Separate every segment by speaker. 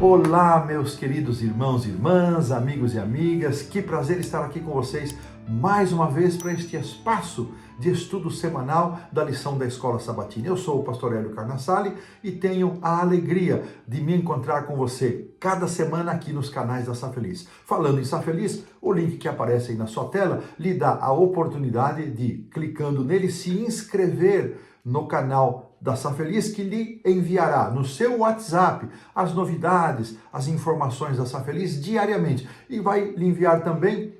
Speaker 1: Olá, meus queridos irmãos e irmãs, amigos e amigas, que prazer estar aqui com vocês mais uma vez para este espaço de estudo semanal da lição da Escola Sabatina. Eu sou o pastor Hélio Carnassali e tenho a alegria de me encontrar com você cada semana aqui nos canais da Safeliz. Falando em Safeliz, o link que aparece aí na sua tela lhe dá a oportunidade de, clicando nele, se inscrever no canal da Safeliz, que lhe enviará no seu WhatsApp as novidades, as informações da Safeliz diariamente. E vai lhe enviar também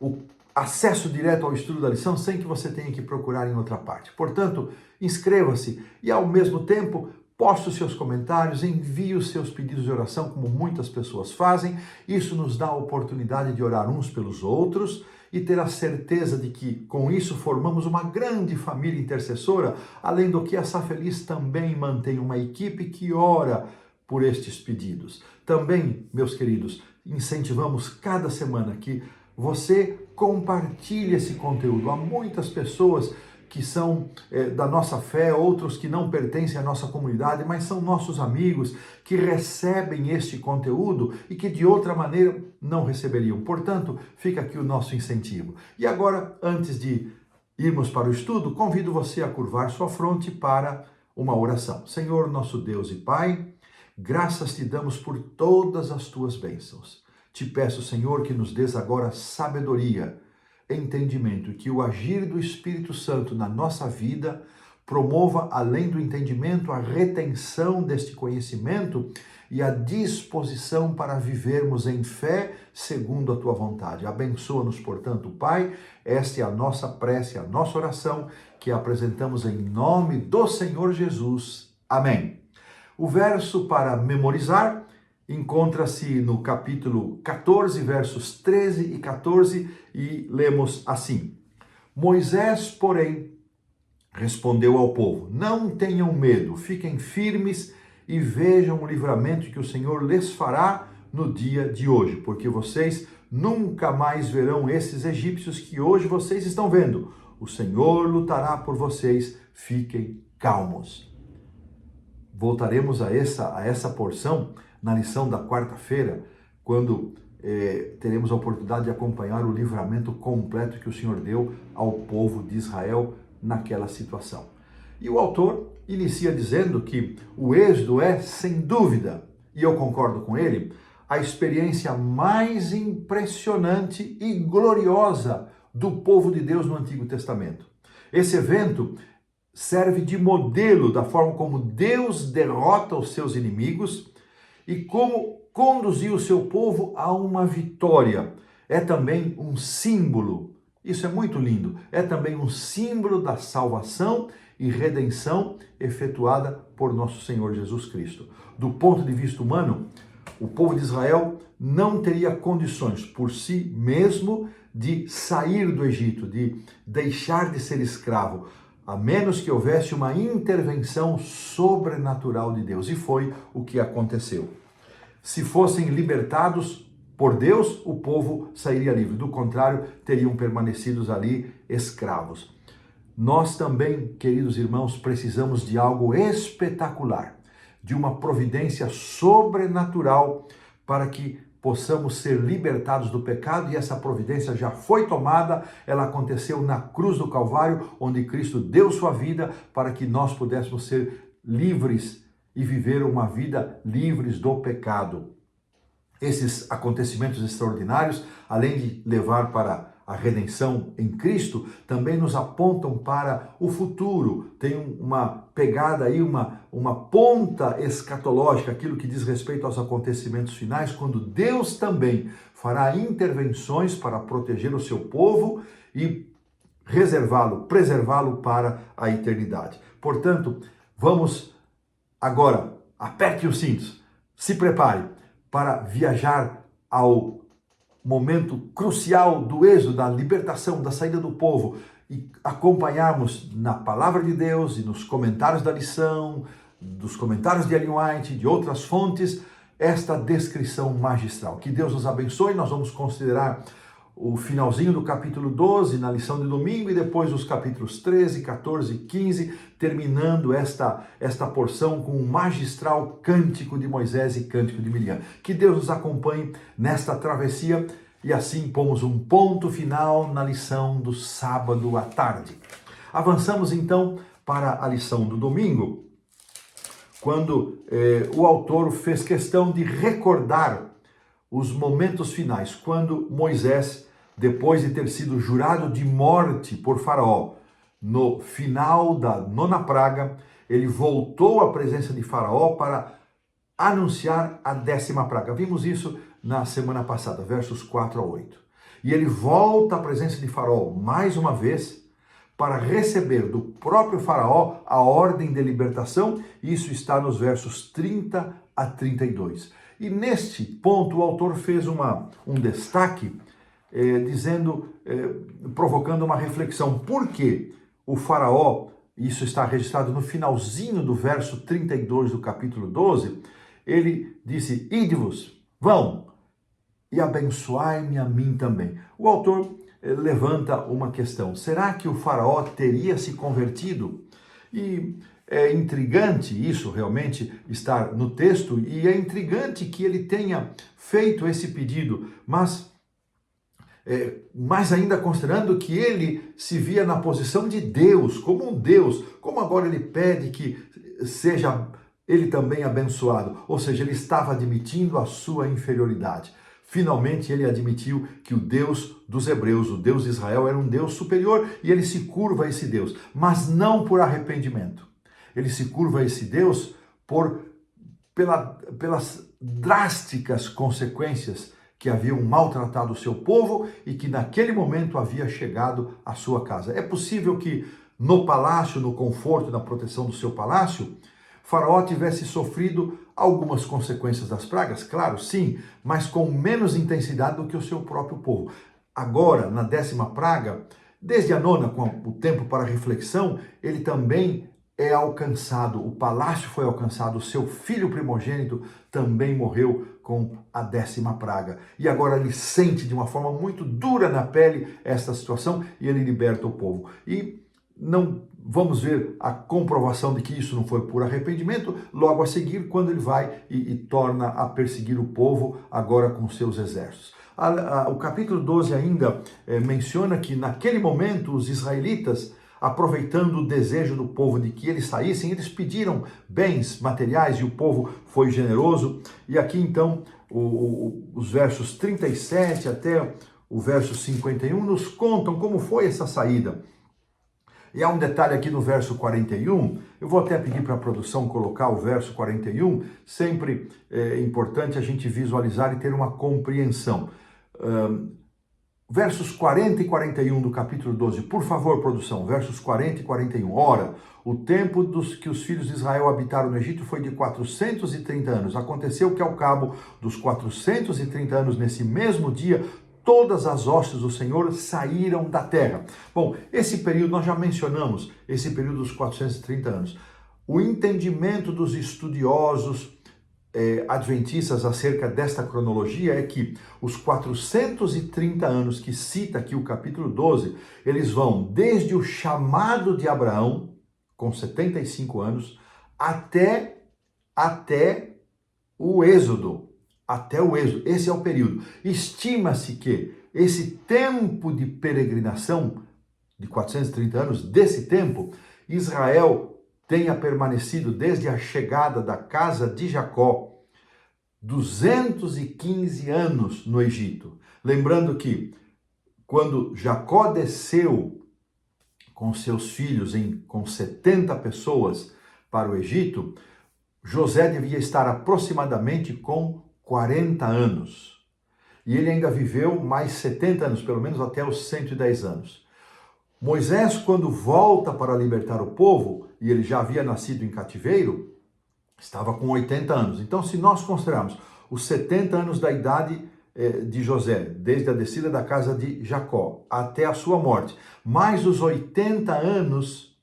Speaker 1: o acesso direto ao estudo da lição sem que você tenha que procurar em outra parte. Portanto, inscreva-se e ao mesmo tempo poste os seus comentários, envie os seus pedidos de oração, como muitas pessoas fazem. Isso nos dá a oportunidade de orar uns pelos outros e ter a certeza de que com isso formamos uma grande família intercessora, além do que a Safeliz também mantém uma equipe que ora por estes pedidos. Também, meus queridos, incentivamos cada semana que você compartilhe esse conteúdo. Há muitas pessoas que são da nossa fé, outros que não pertencem à nossa comunidade, mas são nossos amigos, que recebem este conteúdo e que de outra maneira não receberiam. Portanto, fica aqui o nosso incentivo. E agora, antes de irmos para o estudo, convido você a curvar sua fronte para uma oração. Senhor, nosso Deus e Pai, graças te damos por todas as tuas bênçãos. Te peço, Senhor, que nos dês agora sabedoria, entendimento, que o agir do Espírito Santo na nossa vida promova, além do entendimento, a retenção deste conhecimento e a disposição para vivermos em fé segundo a tua vontade. Abençoa-nos, portanto, Pai. Esta é a nossa prece, a nossa oração, que apresentamos em nome do Senhor Jesus. Amém. O verso para memorizar encontra-se no capítulo 14, versos 13 e 14, e lemos assim: Moisés, porém, respondeu ao povo: Não tenham medo, fiquem firmes e vejam o livramento que o Senhor lhes fará no dia de hoje, porque vocês nunca mais verão esses egípcios que hoje vocês estão vendo. O Senhor lutará por vocês, fiquem calmos. Voltaremos a essa porção na lição da quarta-feira, quando teremos a oportunidade de acompanhar o livramento completo que o Senhor deu ao povo de Israel naquela situação. E o autor inicia dizendo que o êxodo é, sem dúvida, e eu concordo com ele, a experiência mais impressionante e gloriosa do povo de Deus no Antigo Testamento. Esse evento serve de modelo da forma como Deus derrota os seus inimigos e como conduziu o seu povo a uma vitória. É também um símbolo, isso é muito lindo, é também um símbolo da salvação e redenção efetuada por nosso Senhor Jesus Cristo. Do ponto de vista humano, o povo de Israel não teria condições por si mesmo de sair do Egito, de deixar de ser escravo, a menos que houvesse uma intervenção sobrenatural de Deus. E foi o que aconteceu. Se fossem libertados por Deus, o povo sairia livre. Do contrário, teriam permanecido ali escravos. Nós também, queridos irmãos, precisamos de algo espetacular, de uma providência sobrenatural para que possamos ser libertados do pecado, e essa providência já foi tomada, ela aconteceu na cruz do Calvário, onde Cristo deu sua vida para que nós pudéssemos ser livres e viver uma vida livres do pecado. Esses acontecimentos extraordinários, além de levar para a redenção em Cristo, também nos apontam para o futuro. Tem uma pegada aí, uma ponta escatológica, aquilo que diz respeito aos acontecimentos finais, quando Deus também fará intervenções para proteger o seu povo e preservá-lo para a eternidade. Portanto, vamos agora, aperte os cintos, se prepare para viajar ao momento crucial do êxodo, da libertação, da saída do povo, e acompanharmos na palavra de Deus e nos comentários da lição, dos comentários de Ellen White, de outras fontes, esta descrição magistral. Que Deus nos abençoe. Nós vamos considerar o finalzinho do capítulo 12 na lição de domingo e depois os capítulos 13, 14 e 15, terminando esta porção com o magistral cântico de Moisés e cântico de Miriam. Que Deus nos acompanhe nesta travessia e assim pomos um ponto final na lição do sábado à tarde. Avançamos então para a lição do domingo, quando o autor fez questão de recordar os momentos finais, quando Moisés, depois de ter sido jurado de morte por Faraó, no final da 9ª praga, ele voltou à presença de Faraó para anunciar a 10ª praga. Vimos isso na semana passada, versos 4 a 8. E ele volta à presença de Faraó mais uma vez para receber do próprio Faraó a ordem de libertação. Isso está nos versos 30 a 32. E neste ponto o autor fez um destaque, provocando uma reflexão. Por que o Faraó, isso está registrado no finalzinho do verso 32 do capítulo 12, ele disse: ide-vos, vão, e abençoai-me a mim também. O autor levanta uma questão. Será que o Faraó teria se convertido? E é intrigante isso realmente estar no texto, e é intrigante que ele tenha feito esse pedido, mas mais ainda considerando que ele se via na posição de Deus, como um Deus, como agora ele pede que seja ele também abençoado, ou seja, ele estava admitindo a sua inferioridade. Finalmente ele admitiu que o Deus dos hebreus, o Deus de Israel, era um Deus superior e ele se curva a esse Deus, mas não por arrependimento. Ele se curva a esse Deus pelas drásticas consequências que haviam maltratado o seu povo e que naquele momento havia chegado à sua casa. É possível que no palácio, no conforto e na proteção do seu palácio, Faraó tivesse sofrido algumas consequências das pragas? Claro, sim, mas com menos intensidade do que o seu próprio povo. Agora, na 10ª praga, desde a 9ª, com o tempo para reflexão, ele também é alcançado, o palácio foi alcançado, o seu filho primogênito também morreu com a 10ª praga. E agora ele sente de uma forma muito dura na pele esta situação e ele liberta o povo. E não vamos ver a comprovação de que isso não foi por arrependimento logo a seguir, quando ele vai e torna a perseguir o povo agora com seus exércitos. O capítulo 12 ainda menciona que naquele momento os israelitas, aproveitando o desejo do povo de que eles saíssem, eles pediram bens materiais e o povo foi generoso. E aqui então os versos 37 até o verso 51 nos contam como foi essa saída. E há um detalhe aqui no verso 41, eu vou até pedir para a produção colocar o verso 41, sempre é importante a gente visualizar e ter uma compreensão. Versos 40 e 41 do capítulo 12, por favor, produção, versos 40 e 41. Ora, o tempo que os filhos de Israel habitaram no Egito foi de 430 anos. Aconteceu que ao cabo dos 430 anos, nesse mesmo dia, todas as hostes do Senhor saíram da terra. Bom, esse período, nós já mencionamos, esse período dos 430 anos. O entendimento dos estudiosos adventistas acerca desta cronologia é que os 430 anos que cita aqui o capítulo 12, eles vão desde o chamado de Abraão, com 75 anos, até o Êxodo. Até o Êxodo, esse é o período. Estima-se que esse tempo de peregrinação de 430 anos, desse tempo, Israel tenha permanecido desde a chegada da casa de Jacó 215 anos no Egito. Lembrando que quando Jacó desceu com seus filhos, com 70 pessoas para o Egito, José devia estar aproximadamente com 40 anos. E ele ainda viveu mais 70 anos, pelo menos até os 110 anos. Moisés, quando volta para libertar o povo, e ele já havia nascido em cativeiro, estava com 80 anos. Então, se nós considerarmos os 70 anos da idade de José, desde a descida da casa de Jacó até a sua morte, mais os 80 anos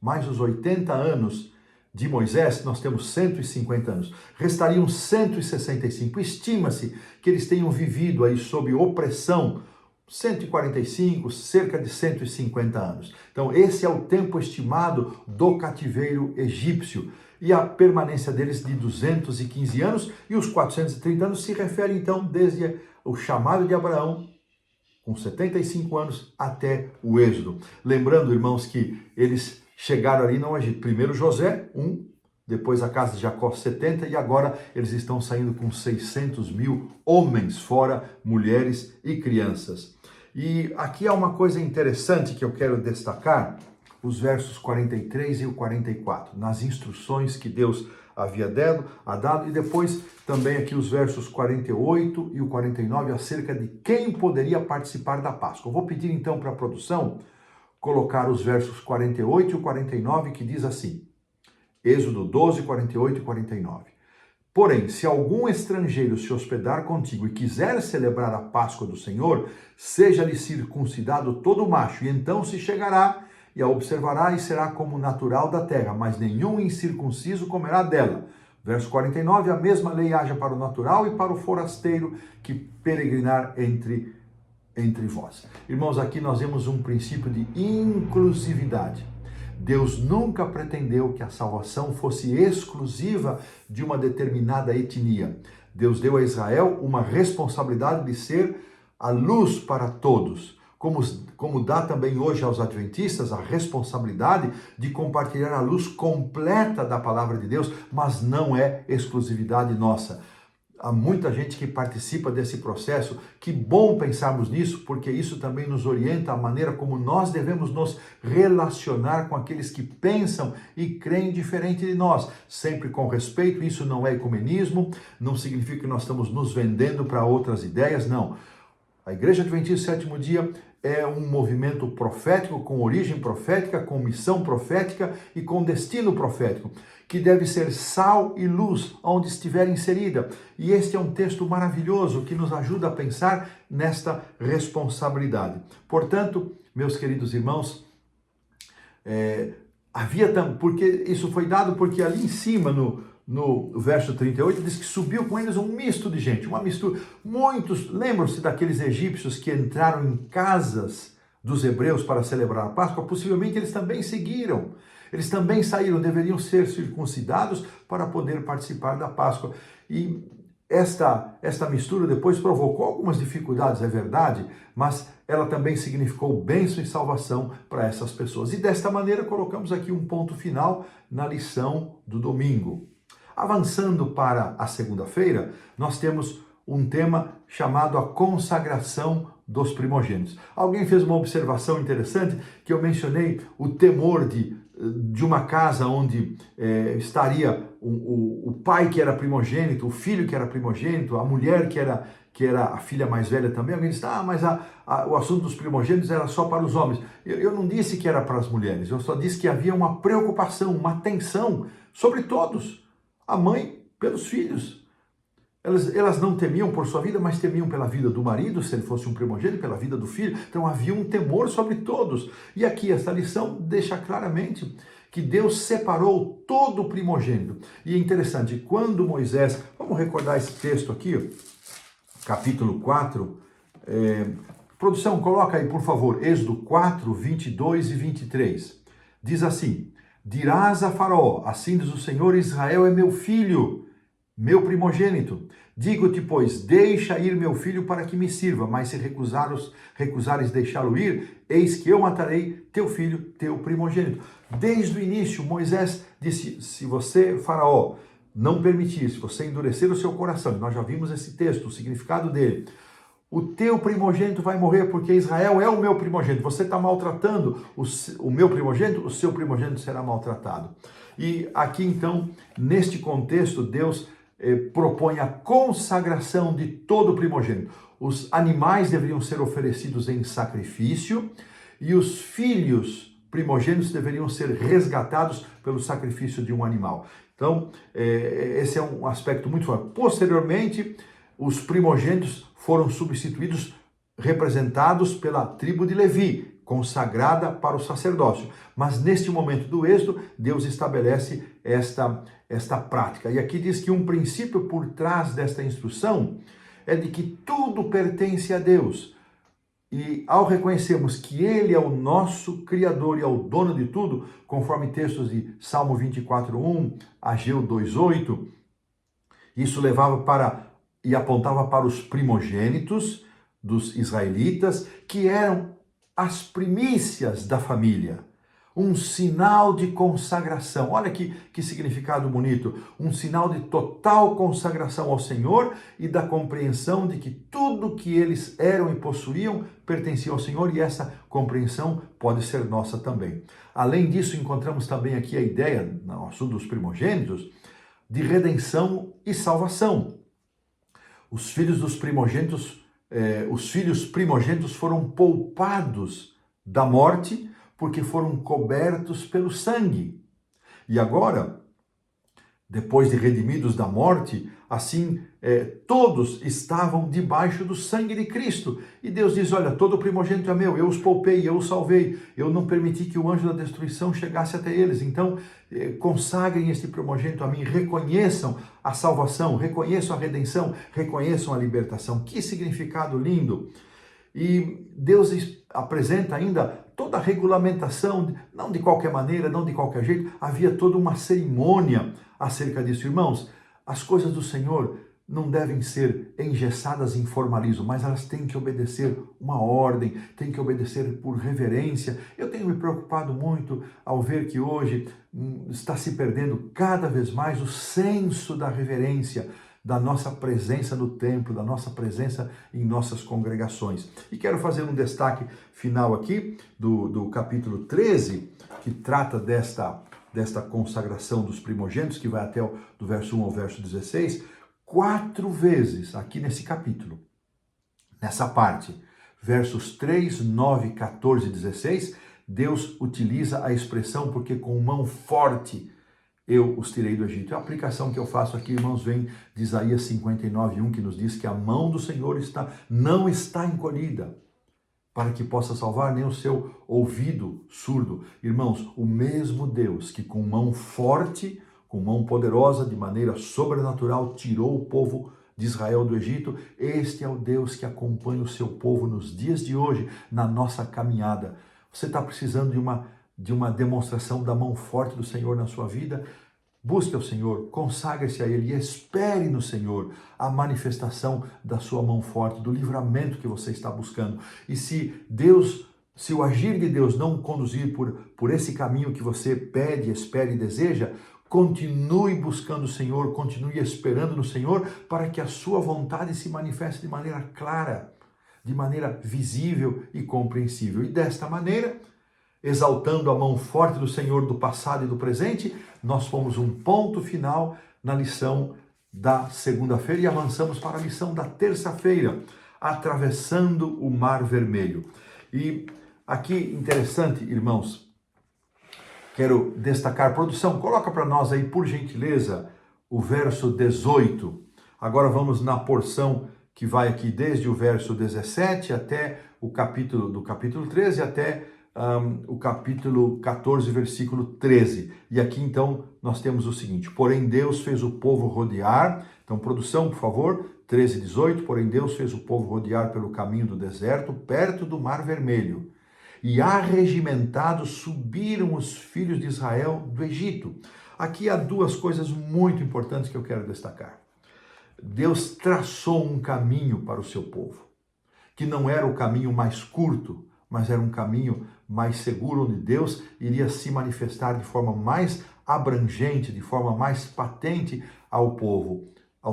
Speaker 1: de Moisés, nós temos 150 anos. Restariam 165. Estima-se que eles tenham vivido aí sob opressão 145, cerca de 150 anos. Então, esse é o tempo estimado do cativeiro egípcio. E a permanência deles de 215 anos, e os 430 anos se refere, então, desde o chamado de Abraão, com 75 anos, até o Êxodo. Lembrando, irmãos, que eles chegaram ali no Egito. Primeiro José, depois a casa de Jacó, 70, e agora eles estão saindo com 600 mil homens, fora mulheres e crianças. E aqui há uma coisa interessante que eu quero destacar, os versos 43 e o 44, nas instruções que Deus havia dado, e depois também aqui os versos 48 e o 49, acerca de quem poderia participar da Páscoa. Eu vou pedir então para a produção colocar os versos 48 e o 49, que diz assim, Êxodo 12, 48 e 49. Porém, se algum estrangeiro se hospedar contigo e quiser celebrar a Páscoa do Senhor, seja-lhe circuncidado todo macho, e então se chegará e a observará e será como natural da terra, mas nenhum incircunciso comerá dela. Verso 49, a mesma lei haja para o natural e para o forasteiro que peregrinar entre vós. Irmãos, aqui nós vemos um princípio de inclusividade. Deus nunca pretendeu que a salvação fosse exclusiva de uma determinada etnia. Deus deu a Israel uma responsabilidade de ser a luz para todos, como dá também hoje aos adventistas a responsabilidade de compartilhar a luz completa da palavra de Deus, mas não é exclusividade nossa. Há muita gente que participa desse processo. Que bom pensarmos nisso, porque isso também nos orienta a maneira como nós devemos nos relacionar com aqueles que pensam e creem diferente de nós, sempre com respeito. Isso não é ecumenismo, não significa que nós estamos nos vendendo para outras ideias, não. A Igreja Adventista Sétimo Dia é um movimento profético, com origem profética, com missão profética e com destino profético, que deve ser sal e luz onde estiver inserida. E este é um texto maravilhoso que nos ajuda a pensar nesta responsabilidade. Portanto, meus queridos irmãos, porque isso foi dado porque ali em cima, no verso 38, diz que subiu com eles um misto de gente, uma mistura. Muitos, lembram-se daqueles egípcios que entraram em casas dos hebreus para celebrar a Páscoa? Possivelmente eles também seguiram. Eles também saíram, deveriam ser circuncidados para poder participar da Páscoa. E esta mistura depois provocou algumas dificuldades, é verdade, mas ela também significou bênção e salvação para essas pessoas. E desta maneira colocamos aqui um ponto final na lição do domingo. Avançando para a segunda-feira, nós temos um tema chamado a consagração dos primogênitos. Alguém fez uma observação interessante, que eu mencionei o temor de uma casa onde estaria o pai que era primogênito, o filho que era primogênito, a mulher que era a filha mais velha também. Alguém disse, mas o assunto dos primogênitos era só para os homens. Eu não disse que era para as mulheres, eu só disse que havia uma preocupação, uma tensão sobre todos. A mãe pelos filhos. Elas não temiam por sua vida, mas temiam pela vida do marido, se ele fosse um primogênito, pela vida do filho. Então havia um temor sobre todos. E aqui esta lição deixa claramente que Deus separou todo o primogênito. E é interessante, quando Moisés, vamos recordar esse texto aqui, capítulo 4, produção, coloca aí por favor, Êxodo 4, 22 e 23. Diz assim, dirás a Faraó, assim diz o Senhor, Israel é meu filho, meu primogênito. Digo-te, pois, deixa ir meu filho para que me sirva, mas se recusares deixá-lo ir, eis que eu matarei teu filho, teu primogênito. Desde o início, Moisés disse, se você, Faraó, não permitir, se você endurecer o seu coração, nós já vimos esse texto, o significado dele, o teu primogênito vai morrer, porque Israel é o meu primogênito. Você está maltratando o meu primogênito, o seu primogênito será maltratado. E aqui então, neste contexto, Deus propõe a consagração de todo o primogênito. Os animais deveriam ser oferecidos em sacrifício e os filhos primogênitos deveriam ser resgatados pelo sacrifício de um animal. Então, esse é um aspecto muito forte. Posteriormente, os primogênitos foram substituídos, representados pela tribo de Levi, consagrada para o sacerdócio. Mas neste momento do Êxodo, Deus estabelece esta prática. E aqui diz que um princípio por trás desta instrução é de que tudo pertence a Deus. E ao reconhecermos que Ele é o nosso Criador e é o dono de tudo, conforme textos de Salmo 24:1, Ageu 2:8, isso levava para e apontava para os primogênitos dos israelitas, que eram as primícias da família. Um sinal de consagração. Olha que significado bonito. Um sinal de total consagração ao Senhor e da compreensão de que tudo que eles eram e possuíam pertencia ao Senhor, e essa compreensão pode ser nossa também. Além disso, encontramos também aqui a ideia, no assunto dos primogênitos, de redenção e salvação. Os filhos dos primogênitos, os filhos primogênitos foram poupados da morte, porque foram cobertos pelo sangue. E agora, depois de redimidos da morte, assim, todos estavam debaixo do sangue de Cristo. E Deus diz, olha, todo primogênito é meu, eu os poupei, eu os salvei, eu não permiti que o anjo da destruição chegasse até eles. Então, consagrem este primogênito a mim, reconheçam a salvação, reconheçam a redenção, reconheçam a libertação. Que significado lindo! E Deus apresenta ainda toda a regulamentação, não de qualquer maneira, não de qualquer jeito, havia toda uma cerimônia acerca disso. Irmãos, as coisas do Senhor não devem ser engessadas em formalismo, mas elas têm que obedecer uma ordem, têm que obedecer por reverência. Eu tenho me preocupado muito ao ver que hoje está se perdendo cada vez mais o senso da reverência, da nossa presença no templo, da nossa presença em nossas congregações. E quero fazer um destaque final aqui do capítulo 13, que trata desta consagração dos primogênitos, que vai até do verso 1 ao verso 16, 4 vezes aqui nesse capítulo, nessa parte, versos 3, 9, 14 e 16, Deus utiliza a expressão porque com mão forte eu os tirei do Egito. A aplicação que eu faço aqui, irmãos, vem de Isaías 59:1, que nos diz que a mão do Senhor não está encolhida, para que possa salvar, nem o seu ouvido surdo. Irmãos, o mesmo Deus que com mão forte, com mão poderosa, de maneira sobrenatural, tirou o povo de Israel do Egito, este é o Deus que acompanha o seu povo nos dias de hoje, na nossa caminhada. Você está precisando de uma demonstração da mão forte do Senhor na sua vida? Busque ao Senhor, consagre-se a Ele e espere no Senhor a manifestação da sua mão forte, do livramento que você está buscando. E se o agir de Deus não conduzir por esse caminho que você pede, espera e deseja, continue buscando o Senhor, continue esperando no Senhor para que a sua vontade se manifeste de maneira clara, de maneira visível e compreensível. E desta maneira, exaltando a mão forte do Senhor do passado e do presente, nós pomos um ponto final na lição da segunda-feira e avançamos para a lição da terça-feira, atravessando o Mar Vermelho. E aqui, interessante, irmãos, quero destacar, produção, coloca para nós aí, por gentileza, o verso 18. Agora vamos na porção que vai aqui desde o verso 17 até do capítulo 13 até o capítulo 14, versículo 13. E aqui então nós temos o seguinte: porém Deus fez o povo rodear. Então, produção, por favor, 13, 18. Porém Deus fez o povo rodear pelo caminho do deserto, perto do Mar Vermelho. E arregimentados subiram os filhos de Israel do Egito. Aqui há duas coisas muito importantes que eu quero destacar. Deus traçou um caminho para o seu povo, que não era o caminho mais curto, mas era um caminho mais seguro, onde Deus iria se manifestar de forma mais abrangente, de forma mais patente ao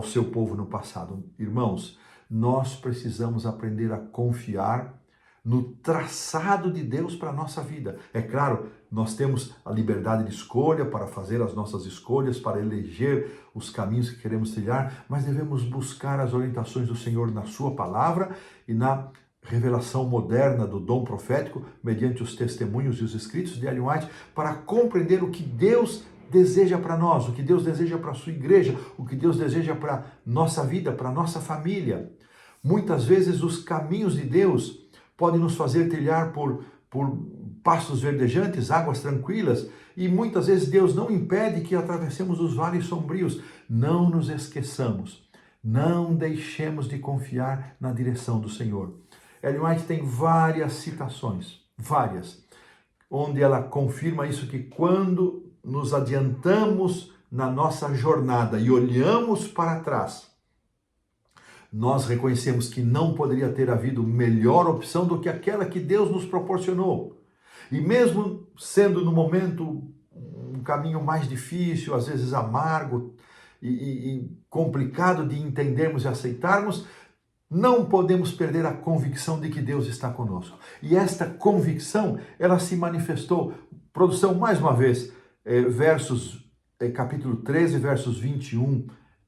Speaker 1: seu povo no passado. Irmãos, nós precisamos aprender a confiar no traçado de Deus para a nossa vida. É claro, nós temos a liberdade de escolha para fazer as nossas escolhas, para eleger os caminhos que queremos trilhar, mas devemos buscar as orientações do Senhor na sua palavra e na revelação moderna do dom profético, mediante os testemunhos e os escritos de Ellen White, para compreender o que Deus deseja para nós, o que Deus deseja para a sua igreja, o que Deus deseja para a nossa vida, para a nossa família. Muitas vezes os caminhos de Deus podem nos fazer trilhar por pastos verdejantes, águas tranquilas, e muitas vezes Deus não impede que atravessemos os vales sombrios. Não nos esqueçamos, não deixemos de confiar na direção do Senhor. Ellen White tem várias citações, várias, onde ela confirma isso, que quando nos adiantamos na nossa jornada e olhamos para trás, nós reconhecemos que não poderia ter havido melhor opção do que aquela que Deus nos proporcionou. E mesmo sendo no momento um caminho mais difícil, às vezes amargo e complicado de entendermos e aceitarmos, não podemos perder a convicção de que Deus está conosco. E esta convicção, ela se manifestou, produção mais uma vez, capítulo 13, versos 21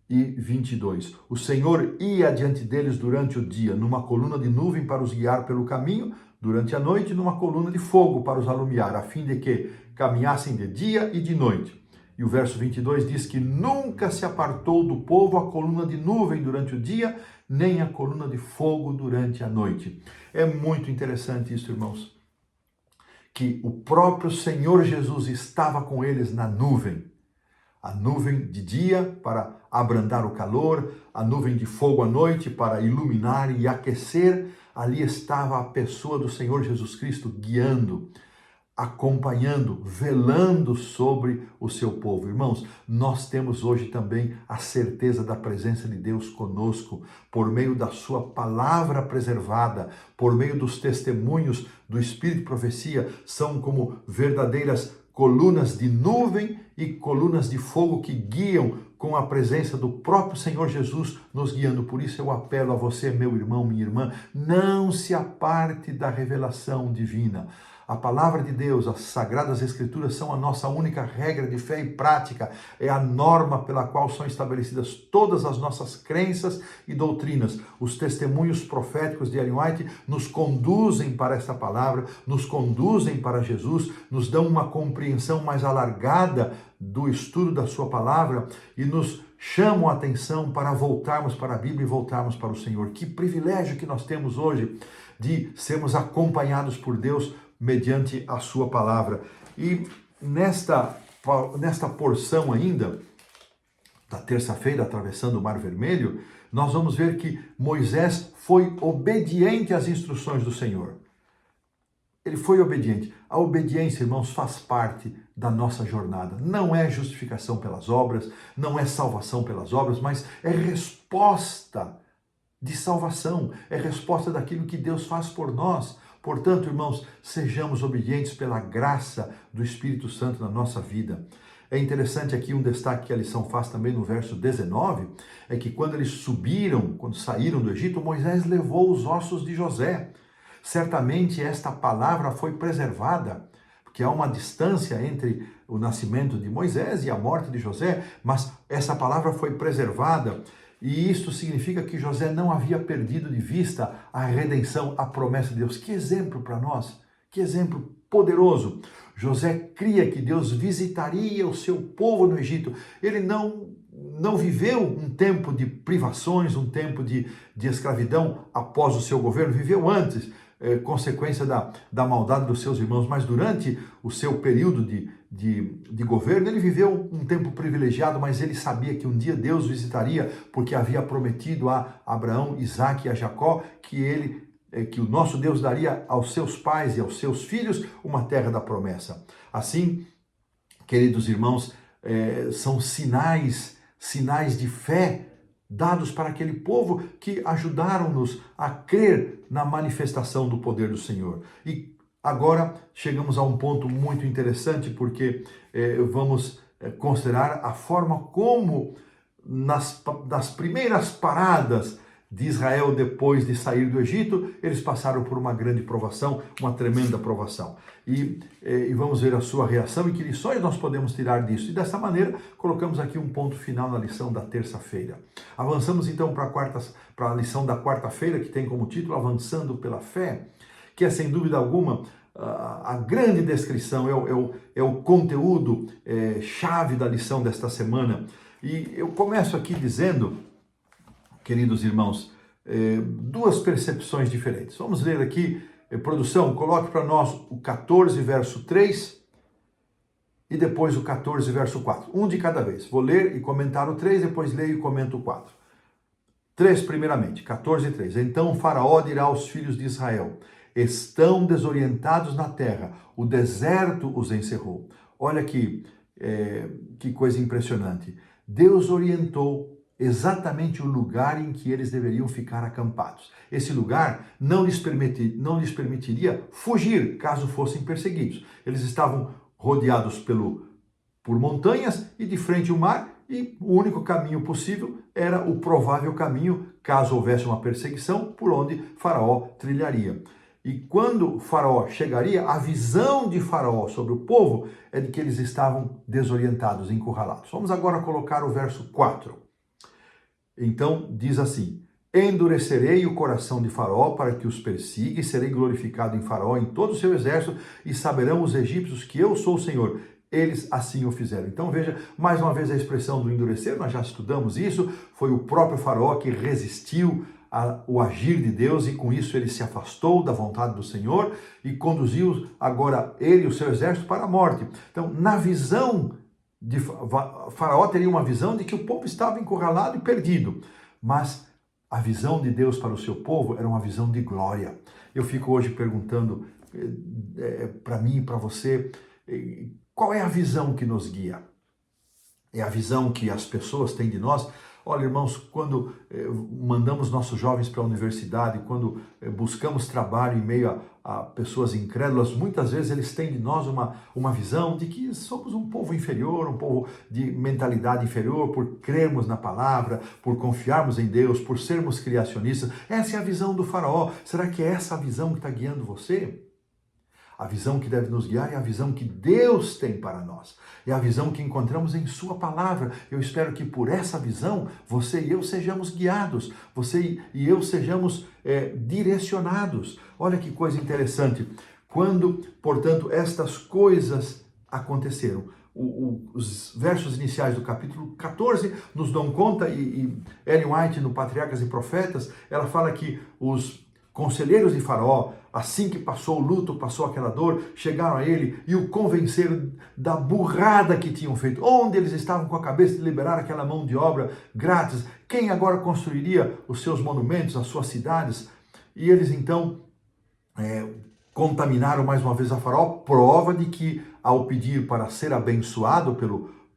Speaker 1: e 22. O Senhor ia adiante deles durante o dia, numa coluna de nuvem para os guiar pelo caminho, durante a noite, numa coluna de fogo para os alumiar, a fim de que caminhassem de dia e de noite. E o verso 22 diz que nunca se apartou do povo a coluna de nuvem durante o dia, nem a coluna de fogo durante a noite. É muito interessante isso, irmãos, que o próprio Senhor Jesus estava com eles na nuvem. A nuvem de dia para abrandar o calor, a nuvem de fogo à noite para iluminar e aquecer. Ali estava a pessoa do Senhor Jesus Cristo guiando, acompanhando, velando sobre o seu povo. Irmãos, nós temos hoje também a certeza da presença de Deus conosco, por meio da sua palavra preservada, por meio dos testemunhos do Espírito de profecia, são como verdadeiras colunas de nuvem e colunas de fogo que guiam com a presença do próprio Senhor Jesus nos guiando. Por isso eu apelo a você, meu irmão, minha irmã, não se aparte da revelação divina. A palavra de Deus, as sagradas escrituras são a nossa única regra de fé e prática, é a norma pela qual são estabelecidas todas as nossas crenças e doutrinas. Os testemunhos proféticos de Ellen White nos conduzem para essa palavra, nos conduzem para Jesus, nos dão uma compreensão mais alargada do estudo da sua palavra e nos chamam a atenção para voltarmos para a Bíblia e voltarmos para o Senhor. Que privilégio que nós temos hoje de sermos acompanhados por Deus mediante a sua palavra. E nesta porção ainda, da terça-feira, atravessando o Mar Vermelho, nós vamos ver que Moisés foi obediente às instruções do Senhor. Ele foi obediente. A obediência, irmãos, faz parte da nossa jornada. Não é justificação pelas obras, não é salvação pelas obras, mas é resposta de salvação, é resposta daquilo que Deus faz por nós. Portanto, irmãos, sejamos obedientes pela graça do Espírito Santo na nossa vida. É interessante aqui um destaque que a lição faz também no verso 19, é que quando eles subiram, quando saíram do Egito, Moisés levou os ossos de José. Certamente esta palavra foi preservada, porque há uma distância entre o nascimento de Moisés e a morte de José, mas essa palavra foi preservada. E isto significa que José não havia perdido de vista a redenção, a promessa de Deus. Que exemplo para nós, que exemplo poderoso. José cria que Deus visitaria o seu povo no Egito. Ele não viveu um tempo de privações, um tempo de escravidão após o seu governo, viveu antes, consequência da maldade dos seus irmãos, mas durante o seu período de governo, ele viveu um tempo privilegiado, mas ele sabia que um dia Deus visitaria, porque havia prometido a Abraão, Isaque e a Jacó que o nosso Deus daria aos seus pais e aos seus filhos uma terra da promessa. Assim, queridos irmãos, são sinais de fé dados para aquele povo que ajudaram-nos a crer na manifestação do poder do Senhor. E agora chegamos a um ponto muito interessante, porque vamos considerar a forma como nas primeiras paradas de Israel depois de sair do Egito, eles passaram por uma grande provação, uma tremenda provação. E vamos ver a sua reação e que lições nós podemos tirar disso. E dessa maneira, colocamos aqui um ponto final na lição da terça-feira. Avançamos então para a lição da quarta-feira, que tem como título Avançando pela Fé, que é sem dúvida alguma a grande descrição, é o conteúdo chave da lição desta semana. E eu começo aqui dizendo, queridos irmãos, duas percepções diferentes. Vamos ler aqui, produção, coloque para nós o 14, verso 3 e depois o 14, verso 4. Um de cada vez. Vou ler e comentar o 3, depois leio e comento o 4. 3 primeiramente, 14:3. Então o Faraó dirá aos filhos de Israel: estão desorientados na terra, o deserto os encerrou. Olha que coisa impressionante. Deus orientou exatamente o lugar em que eles deveriam ficar acampados. Esse lugar não lhes permitiria fugir caso fossem perseguidos. Eles estavam rodeados por montanhas e de frente ao mar, e o único caminho possível era o provável caminho, caso houvesse uma perseguição, por onde Faraó trilharia. E quando Faraó chegaria, a visão de Faraó sobre o povo é de que eles estavam desorientados, encurralados. Vamos agora colocar o verso 4. Então diz assim: endurecerei o coração de Faraó para que os persiga, e serei glorificado em Faraó, em todo o seu exército, e saberão os egípcios que eu sou o Senhor. Eles assim o fizeram. Então veja, mais uma vez a expressão do endurecer, nós já estudamos isso, foi o próprio Faraó que resistiu ao agir de Deus, e com isso ele se afastou da vontade do Senhor e conduziu agora ele e o seu exército para a morte. Então, na visão de Faraó, teria uma visão de que o povo estava encurralado e perdido, mas a visão de Deus para o seu povo era uma visão de glória. Eu fico hoje perguntando para mim e para você, qual é a visão que nos guia? É a visão que as pessoas têm de nós? Olha, irmãos, quando mandamos nossos jovens para a universidade, quando buscamos trabalho em meio a pessoas incrédulas, muitas vezes eles têm de nós uma visão de que somos um povo inferior, um povo de mentalidade inferior, por crermos na palavra, por confiarmos em Deus, por sermos criacionistas. Essa é a visão do Faraó. Será que é essa a visão que está guiando você? A visão que deve nos guiar é a visão que Deus tem para nós. É a visão que encontramos em sua palavra. Eu espero que por essa visão, você e eu sejamos guiados. Você e eu sejamos direcionados. Olha que coisa interessante. Quando, portanto, estas coisas aconteceram, os versos iniciais do capítulo 14 nos dão conta, e Ellen White, no Patriarcas e Profetas, ela fala que os conselheiros de Faraó, assim que passou o luto, passou aquela dor, chegaram a ele e o convenceram da burrada que tinham feito. Onde eles estavam com a cabeça de liberar aquela mão de obra grátis? Quem agora construiria os seus monumentos, as suas cidades? E eles então contaminaram mais uma vez a Faraó, prova de que ao pedir para ser abençoado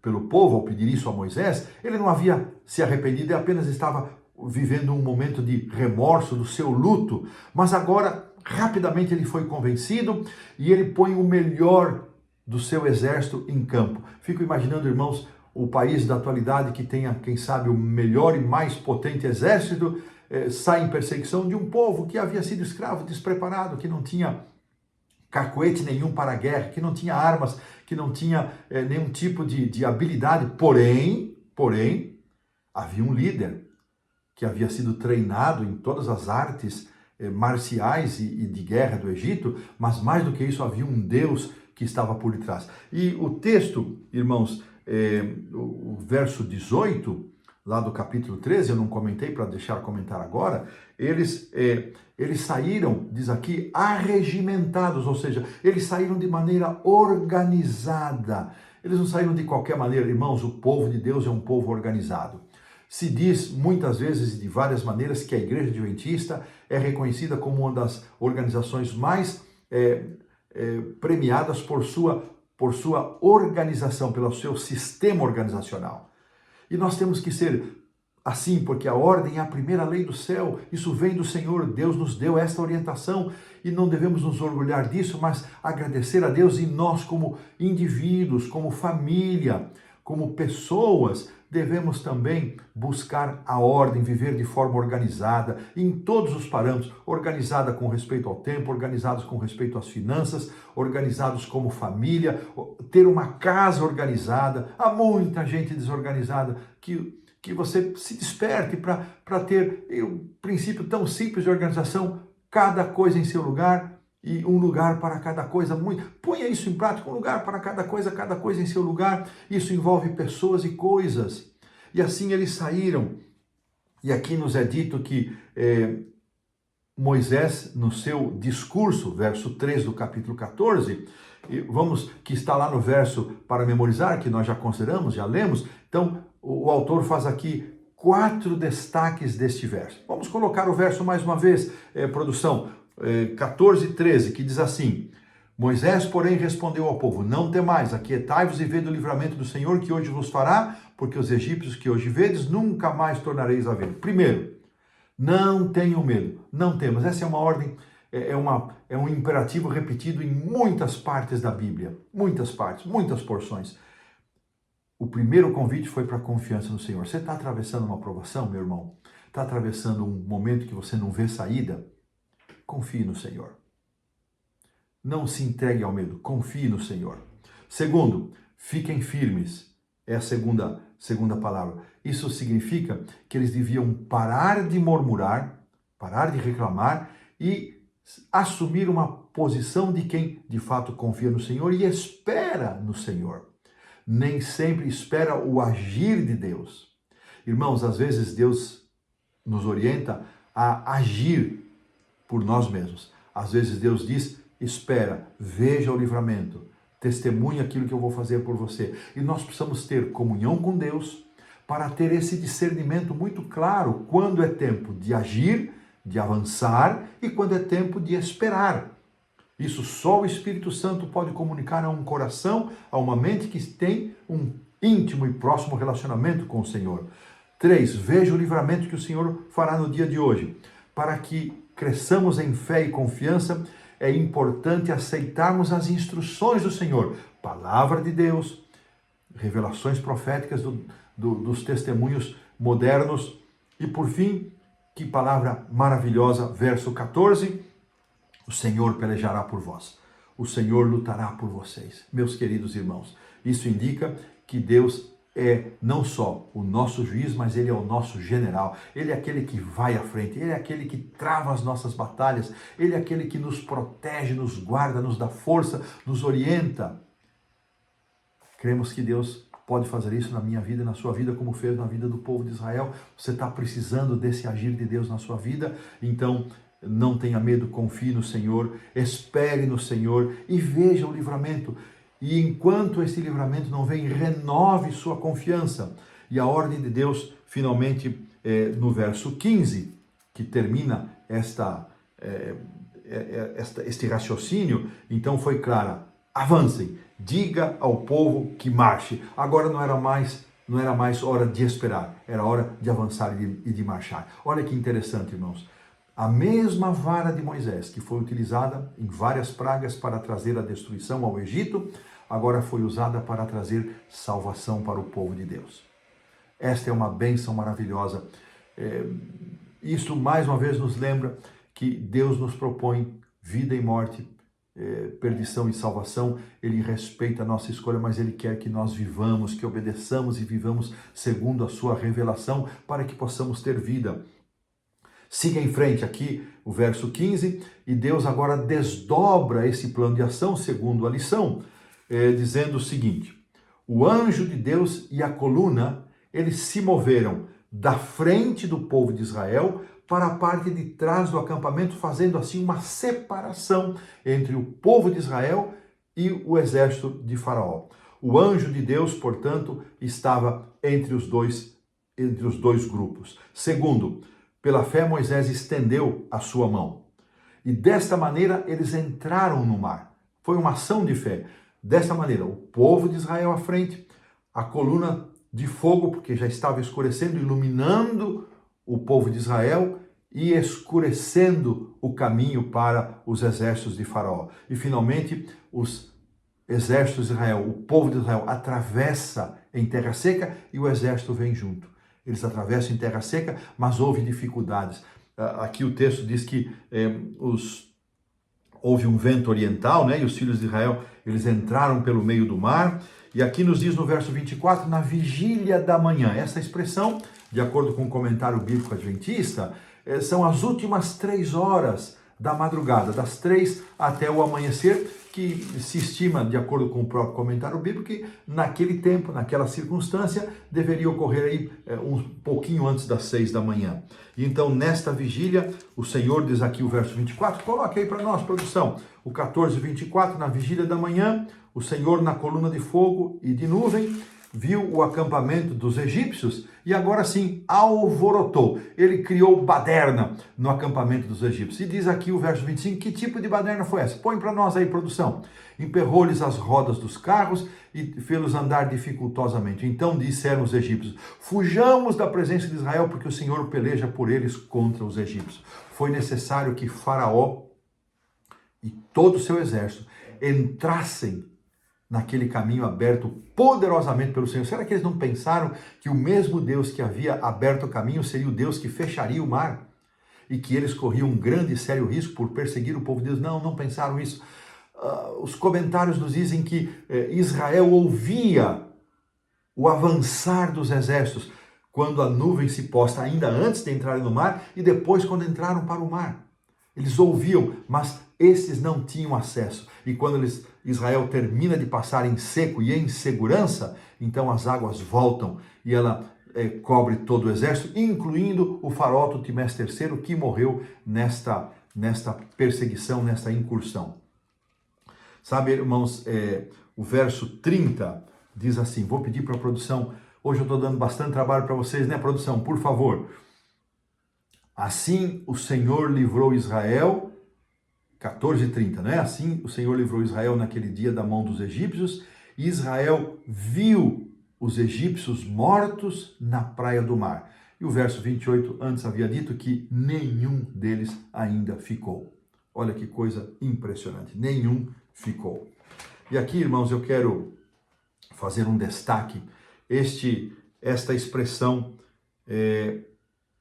Speaker 1: pelo povo, ao pedir isso a Moisés, ele não havia se arrependido, ele apenas estava vivendo um momento de remorso do seu luto, mas agora rapidamente ele foi convencido e ele põe o melhor do seu exército em campo. Fico imaginando, irmãos, o país da atualidade que tenha, quem sabe, o melhor e mais potente exército, sai em perseguição de um povo que havia sido escravo, despreparado, que não tinha cacuete nenhum para a guerra, que não tinha armas, que não tinha nenhum tipo de habilidade, porém, havia um líder que havia sido treinado em todas as artes marciais e de guerra do Egito, mas mais do que isso, havia um Deus que estava por detrás. E o texto, irmãos, o verso 18, lá do capítulo 13, eu não comentei para deixar comentar agora, eles saíram, diz aqui, arregimentados, ou seja, eles saíram de maneira organizada. Eles não saíram de qualquer maneira, irmãos, o povo de Deus é um povo organizado. Se diz muitas vezes e de várias maneiras que a Igreja Adventista é reconhecida como uma das organizações mais premiadas por sua organização, pelo seu sistema organizacional. E nós temos que ser assim, porque a ordem é a primeira lei do céu, isso vem do Senhor, Deus nos deu esta orientação e não devemos nos orgulhar disso, mas agradecer a Deus, e nós como indivíduos, como família, como pessoas, devemos também buscar a ordem, viver de forma organizada, em todos os parâmetros, organizada com respeito ao tempo, organizados com respeito às finanças, organizados como família, ter uma casa organizada. Há muita gente desorganizada, que você se desperte para ter um princípio tão simples de organização, cada coisa em seu lugar, e um lugar para cada coisa. Ponha isso em prática, um lugar para cada coisa em seu lugar. Isso envolve pessoas e coisas. E assim eles saíram. E aqui nos é dito que Moisés, no seu discurso, verso 3 do capítulo 14, que está lá no verso para memorizar, que nós já consideramos, já lemos. Então, o autor faz aqui 4 destaques deste verso. Vamos colocar o verso mais uma vez, produção, 14 e 13, que diz assim: Moisés, porém, respondeu ao povo: Não temais, aquietai-vos e vede o livramento do Senhor que hoje vos fará, porque os egípcios que hoje vedes nunca mais tornareis a ver. Primeiro, não tenham medo, não temas. Essa é uma ordem, é um imperativo repetido em muitas partes da Bíblia, muitas partes, muitas porções. O primeiro convite foi para a confiança no Senhor. Você está atravessando uma provação, meu irmão? Está atravessando um momento que você não vê saída? Confie no Senhor. Não se entregue ao medo, confie no Senhor. Segundo, fiquem firmes. É a segunda palavra. Isso significa que eles deviam parar de murmurar, parar de reclamar e assumir uma posição de quem de fato confia no Senhor e espera no Senhor. Nem sempre espera o agir de Deus. Irmãos, às vezes Deus nos orienta a agir por nós mesmos. Às vezes Deus diz: espera, veja o livramento, testemunhe aquilo que eu vou fazer por você. E nós precisamos ter comunhão com Deus para ter esse discernimento muito claro quando é tempo de agir, de avançar e quando é tempo de esperar. Isso só o Espírito Santo pode comunicar a um coração, a uma mente que tem um íntimo e próximo relacionamento com o Senhor. 3. Veja o livramento que o Senhor fará no dia de hoje. Para que cresçamos em fé e confiança, é importante aceitarmos as instruções do Senhor. Palavra de Deus, revelações proféticas dos testemunhos modernos. E por fim, que palavra maravilhosa, verso 14, o Senhor pelejará por vós, o Senhor lutará por vocês. Meus queridos irmãos, isso indica que Deus é não só o nosso juiz, mas Ele é o nosso general. Ele é aquele que vai à frente, Ele é aquele que trava as nossas batalhas, Ele é aquele que nos protege, nos guarda, nos dá força, nos orienta. Cremos que Deus pode fazer isso na minha vida, na sua vida, como fez na vida do povo de Israel. Você está precisando desse agir de Deus na sua vida? Então, não tenha medo, confie no Senhor, espere no Senhor e veja o livramento. E enquanto esse livramento não vem, renove sua confiança. E a ordem de Deus, finalmente, no verso 15, que termina este raciocínio, então foi clara: avancem, diga ao povo que marche. Agora não era mais hora de esperar, era hora de avançar e de marchar. Olha que interessante, irmãos. A mesma vara de Moisés, que foi utilizada em várias pragas para trazer a destruição ao Egito, agora foi usada para trazer salvação para o povo de Deus. Esta é uma bênção maravilhosa. Isso mais uma vez nos lembra que Deus nos propõe vida e morte, perdição e salvação. Ele respeita a nossa escolha, mas Ele quer que nós vivamos, que obedeçamos e vivamos segundo a sua revelação, para que possamos ter vida. Siga em frente aqui o verso 15, e Deus agora desdobra esse plano de ação segundo a lição, dizendo o seguinte: o anjo de Deus e a coluna, eles se moveram da frente do povo de Israel para a parte de trás do acampamento, fazendo assim uma separação entre o povo de Israel e o exército de Faraó. O anjo de Deus, portanto, estava entre os dois grupos. Segundo, pela fé, Moisés estendeu a sua mão. E desta maneira, eles entraram no mar. Foi uma ação de fé. Desta maneira, o povo de Israel à frente, a coluna de fogo, porque já estava escurecendo, iluminando o povo de Israel e escurecendo o caminho para os exércitos de Faraó. E finalmente, os exércitos de Israel, o povo de Israel atravessa em terra seca e o exército vem junto. Eles atravessam em terra seca, mas houve dificuldades. Aqui o texto diz que houve um vento oriental, né? E os filhos de Israel, eles entraram pelo meio do mar. E aqui nos diz no verso 24, na vigília da manhã. Essa expressão, de acordo com o comentário bíblico adventista, são as últimas 3 horas da madrugada, das 3 até o amanhecer, que se estima, de acordo com o próprio comentário bíblico, que naquele tempo, naquela circunstância, deveria ocorrer aí um pouquinho antes das 6 da manhã. E então, nesta vigília, o Senhor diz aqui o verso 24, coloque aí para nós, produção, o 14, 24, na vigília da manhã, o Senhor na coluna de fogo e de nuvem viu o acampamento dos egípcios e agora sim alvorotou. Ele criou baderna no acampamento dos egípcios. E diz aqui o verso 25, que tipo de baderna foi essa? Põe para nós aí, produção. Emperrou-lhes as rodas dos carros e fê-los andar dificultosamente. Então disseram os egípcios, fujamos da presença de Israel, porque o Senhor peleja por eles contra os egípcios. Foi necessário que Faraó e todo o seu exército entrassem naquele caminho aberto poderosamente pelo Senhor. Será que eles não pensaram que o mesmo Deus que havia aberto o caminho seria o Deus que fecharia o mar? E que eles corriam um grande e sério risco por perseguir o povo de Deus? Não, não pensaram isso. Os comentários nos dizem que Israel ouvia o avançar dos exércitos quando a nuvem se posta, ainda antes de entrarem no mar e depois quando entraram para o mar. Eles ouviam, mas esses não tinham acesso. E quando Israel termina de passar em seco e em segurança, então as águas voltam e ela cobre todo o exército, incluindo o faraó Tutmés III, que morreu nesta perseguição, nesta incursão. Sabe, irmãos, o verso 30 diz assim, vou pedir para a produção, hoje eu estou dando bastante trabalho para vocês, né, produção? Por favor. Assim o Senhor livrou Israel, 14:30, né? Assim o Senhor livrou Israel naquele dia da mão dos egípcios, e Israel viu os egípcios mortos na praia do mar. E o verso 28 antes havia dito que nenhum deles ainda ficou. Olha que coisa impressionante, nenhum ficou. E aqui, irmãos, eu quero fazer um destaque, esta expressão,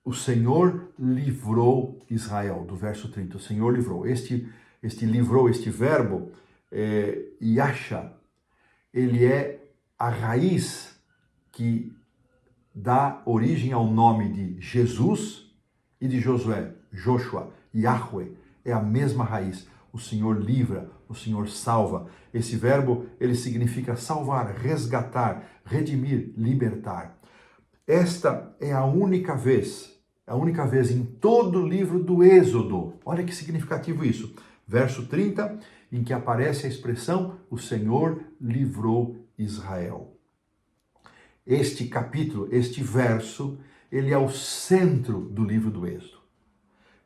Speaker 1: o Senhor livrou Israel, do verso 30, o Senhor livrou. Este livrou, este verbo, yasha, ele é a raiz que dá origem ao nome de Jesus e de Josué, Joshua, Yahweh, é a mesma raiz. O Senhor livra, o Senhor salva. Esse verbo, ele significa salvar, resgatar, redimir, libertar. Esta é a única vez em todo o livro do Êxodo, olha que significativo isso, verso 30, em que aparece a expressão, o Senhor livrou Israel. Este capítulo, este verso, ele é o centro do livro do Êxodo.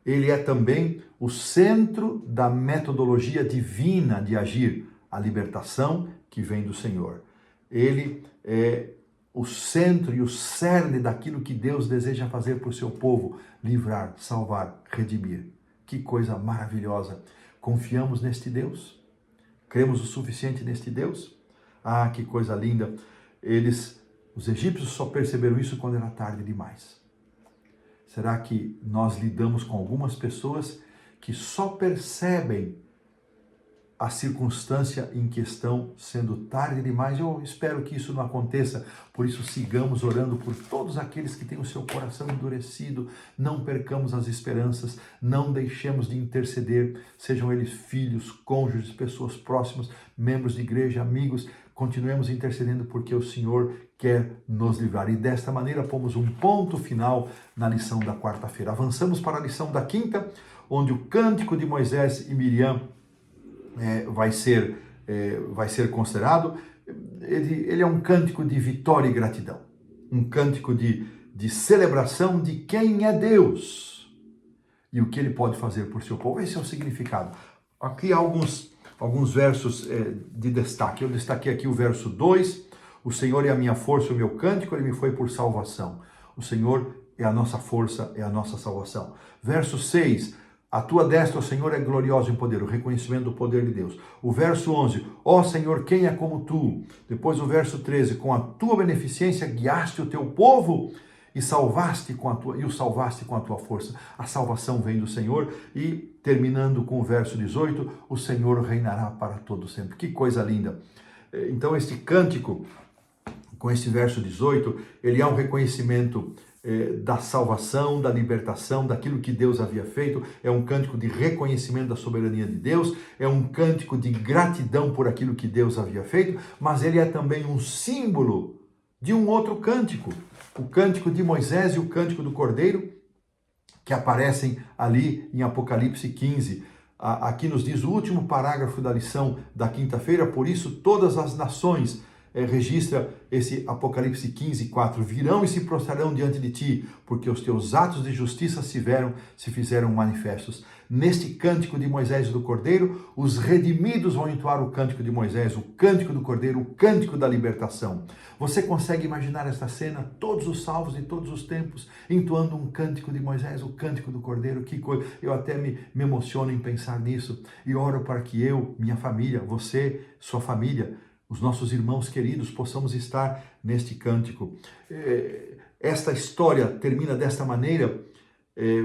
Speaker 1: Ele é também o centro da metodologia divina de agir, a libertação que vem do Senhor. Ele é o centro e o cerne daquilo que Deus deseja fazer por seu povo, livrar, salvar, redimir. Que coisa maravilhosa! Confiamos neste Deus? Cremos o suficiente neste Deus? Ah, que coisa linda! Os egípcios só perceberam isso quando era tarde demais. Será que nós lidamos com algumas pessoas que só percebem a circunstância em questão sendo tarde demais? Eu espero que isso não aconteça, por isso sigamos orando por todos aqueles que têm o seu coração endurecido, não percamos as esperanças, não deixemos de interceder, sejam eles filhos, cônjuges, pessoas próximas, membros de igreja, amigos, continuemos intercedendo porque o Senhor quer nos livrar. E desta maneira pomos um ponto final na lição da quarta-feira. Avançamos para a lição da quinta, onde o cântico de Moisés e Miriam vai ser considerado. Ele é um cântico de vitória e gratidão, um cântico de celebração de quem é Deus e o que ele pode fazer por seu povo. Esse é o significado. Aqui há alguns versos de destaque. Eu destaquei aqui o verso 2, o Senhor é a minha força, o meu cântico, ele me foi por salvação. O Senhor é a nossa força, é a nossa salvação. Verso 6, a tua destra, ó Senhor, é gloriosa em poder, o reconhecimento do poder de Deus. O verso 11, ó Senhor, quem é como tu? Depois o verso 13, com a tua beneficência guiaste o teu povo e o salvaste com a tua força. A salvação vem do Senhor. E terminando com o verso 18, o Senhor reinará para todo sempre. Que coisa linda! Então este cântico, com esse verso 18, ele é um reconhecimento da salvação, da libertação, daquilo que Deus havia feito. É um cântico de reconhecimento da soberania de Deus, é um cântico de gratidão por aquilo que Deus havia feito, mas ele é também um símbolo de um outro cântico, o cântico de Moisés e o cântico do Cordeiro, que aparecem ali em Apocalipse 15. Aqui nos diz o último parágrafo da lição da quinta-feira, por isso todas as nações registra esse Apocalipse 15, 4. Virão e se prostrarão diante de ti, porque os teus atos de justiça se fizeram manifestos. Neste cântico de Moisés e do Cordeiro, os redimidos vão entoar o cântico de Moisés, o cântico do Cordeiro, o cântico da libertação. Você consegue imaginar esta cena? Todos os salvos de todos os tempos entoando um cântico de Moisés, o cântico do Cordeiro. Que coisa! Eu até me emociono em pensar nisso e oro para que eu, minha família, você, sua família, os nossos irmãos queridos, possamos estar neste cântico. Esta história termina desta maneira,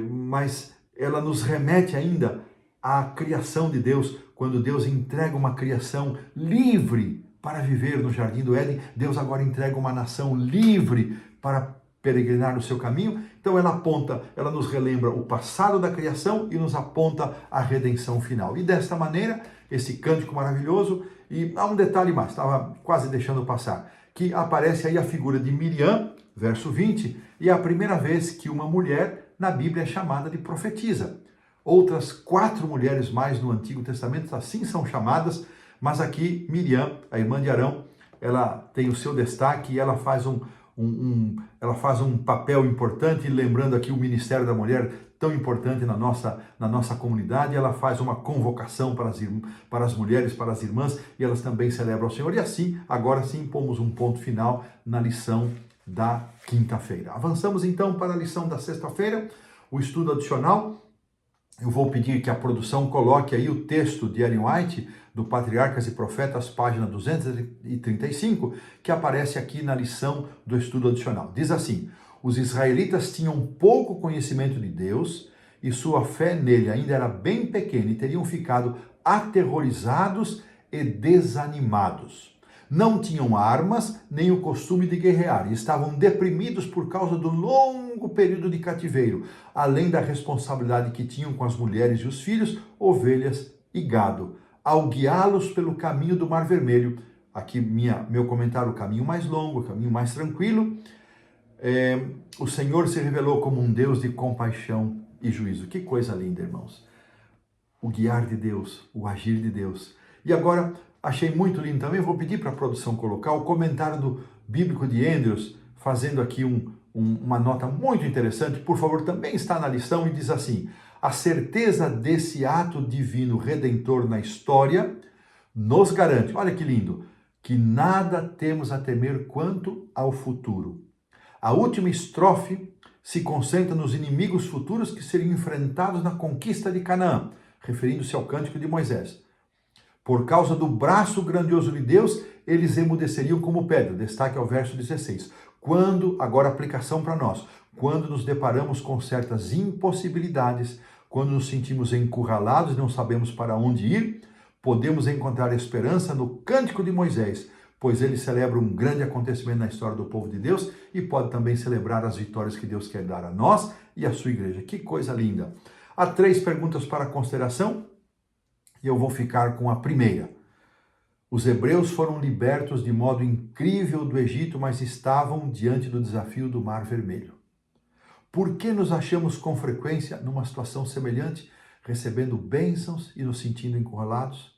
Speaker 1: mas ela nos remete ainda à criação de Deus, quando Deus entrega uma criação livre para viver no Jardim do Éden. Deus agora entrega uma nação livre para peregrinar no seu caminho. Então ela nos relembra o passado da criação e nos aponta a redenção final. E desta maneira, esse cântico maravilhoso, e há um detalhe mais, estava quase deixando passar, que aparece aí a figura de Miriam, verso 20, e é a primeira vez que uma mulher na Bíblia é chamada de profetisa. Outras 4 mulheres mais no Antigo Testamento assim são chamadas, mas aqui Miriam, a irmã de Arão, ela tem o seu destaque e ela faz um papel importante, lembrando aqui o ministério da mulher tão importante na nossa comunidade. Ela faz uma convocação para as mulheres, para as irmãs, e elas também celebram o Senhor. E assim, agora sim, pomos um ponto final na lição da quinta-feira. Avançamos então para a lição da sexta-feira, o estudo adicional. Eu vou pedir que a produção coloque aí o texto de Ellen White, do Patriarcas e Profetas, página 235, que aparece aqui na lição do estudo adicional. Diz assim: os israelitas tinham pouco conhecimento de Deus e sua fé nele ainda era bem pequena e teriam ficado aterrorizados e desanimados. Não tinham armas nem o costume de guerrear e estavam deprimidos por causa do longo período de cativeiro, além da responsabilidade que tinham com as mulheres e os filhos, ovelhas e gado. Ao guiá-los pelo caminho do Mar Vermelho, aqui meu comentário, o caminho mais longo, o caminho mais tranquilo, o Senhor se revelou como um Deus de compaixão e juízo. Que coisa linda, irmãos! O guiar de Deus, o agir de Deus. E agora, achei muito lindo também, vou pedir para a produção colocar o comentário do bíblico de Andrews, fazendo aqui uma nota muito interessante, por favor, também está na lição, e diz assim: a certeza desse ato divino redentor na história nos garante, olha que lindo, que nada temos a temer quanto ao futuro. A última estrofe se concentra nos inimigos futuros que seriam enfrentados na conquista de Canaã, referindo-se ao cântico de Moisés. Por causa do braço grandioso de Deus, eles emudeceriam como pedra. Destaque ao verso 16. Agora aplicação para nós, quando nos deparamos com certas impossibilidades, quando nos sentimos encurralados e não sabemos para onde ir, podemos encontrar esperança no cântico de Moisés, pois ele celebra um grande acontecimento na história do povo de Deus e pode também celebrar as vitórias que Deus quer dar a nós e à sua igreja. Que coisa linda! Há 3 perguntas para consideração e eu vou ficar com a primeira. Os hebreus foram libertos de modo incrível do Egito, mas estavam diante do desafio do Mar Vermelho. Por que nos achamos com frequência numa situação semelhante, recebendo bênçãos e nos sentindo encurralados?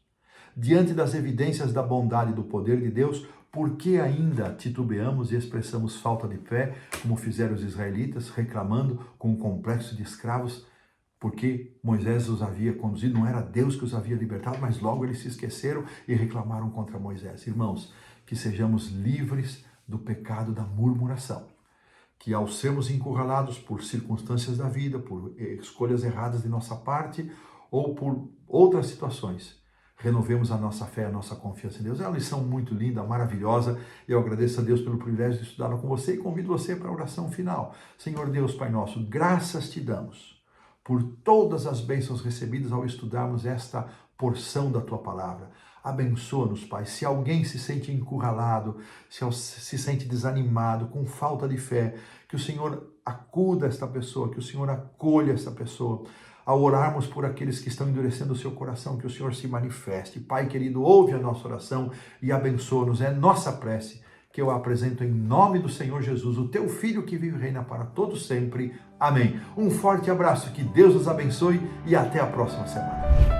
Speaker 1: Diante das evidências da bondade e do poder de Deus, por que ainda titubeamos e expressamos falta de fé, como fizeram os israelitas, reclamando com um complexo de escravos? Porque Moisés os havia conduzido, não era Deus que os havia libertado, mas logo eles se esqueceram e reclamaram contra Moisés. Irmãos, que sejamos livres do pecado da murmuração. Que ao sermos encurralados por circunstâncias da vida, por escolhas erradas de nossa parte ou por outras situações, renovemos a nossa fé, a nossa confiança em Deus. É uma lição muito linda, maravilhosa. Eu agradeço a Deus pelo privilégio de estudá-la com você e convido você para a oração final. Senhor Deus, Pai nosso, graças te damos por todas as bênçãos recebidas ao estudarmos esta porção da Tua Palavra. Abençoa-nos, Pai. Se alguém se sente encurralado, se sente desanimado, com falta de fé, que o Senhor acuda esta pessoa, que o Senhor acolha esta pessoa. Ao orarmos por aqueles que estão endurecendo o seu coração, que o Senhor se manifeste. Pai querido, ouve a nossa oração e abençoa-nos. É nossa prece que eu apresento em nome do Senhor Jesus, o Teu Filho que vive e reina para todos sempre. Amém. Um forte abraço, que Deus os abençoe e até a próxima semana.